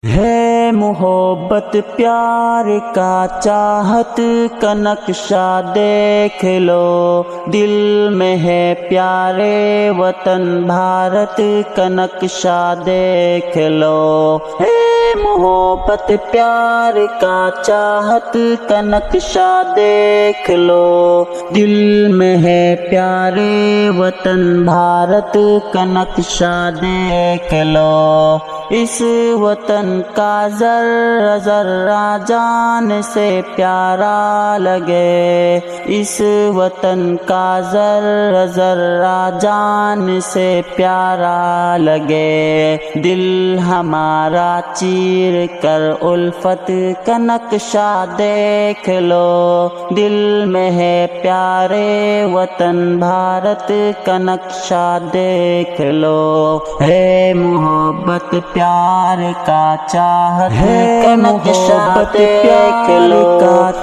ہے محبت پیار کا چاہت کا نقشہ دیکھ لو، دل میں ہے پیارے وطن بھارت کا نقشہ دیکھ لو۔ ہے محبت پیار کا چاہت کا نقشہ دیکھ لو، دل میں ہے پیارے وطن بھارت کا نقشہ دیکھ لو۔ اس وطن کا ذرہ ذرہ جان سے پیارا لگے، اس وطن کا ذرہ ذرہ جان سے پیارا لگے۔ دل ہمارا چیر کر الفت کا نقشہ دیکھ لو، دل میں ہے پیارے وطن بھارت کا نقشہ دیکھ لو۔ ہے محبت پیار کا چاہت کا نقشہ دیکھ لو،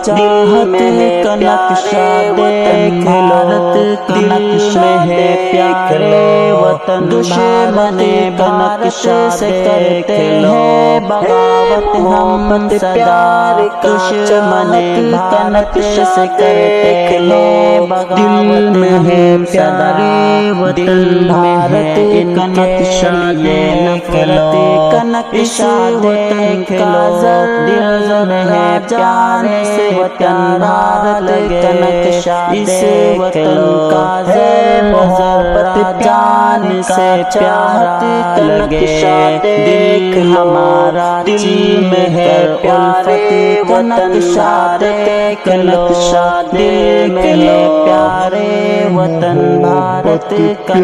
دل میں ہے پیارے وطن بھارت کا نقشہ دیکھ لو۔ وطن دشمن بھارت سے کرتے ہیں بغاوت، ہم پیار کا دشمن بھارت سے کرتے ہیں بغاوت۔ دل میں ہے پیارے وطن بھارت کا نقشہ دیکھ لو، اس وطن کا ذرہ میں ہے جان سے پیارا لگے، اس وطن کا ذرہ ذرہ جان سے پیارا لگے۔ دل ہمارا دل میں ہے پیارے وطن بھارت کا نقشہ، دل میں ہے پیارے وطن بھارت کا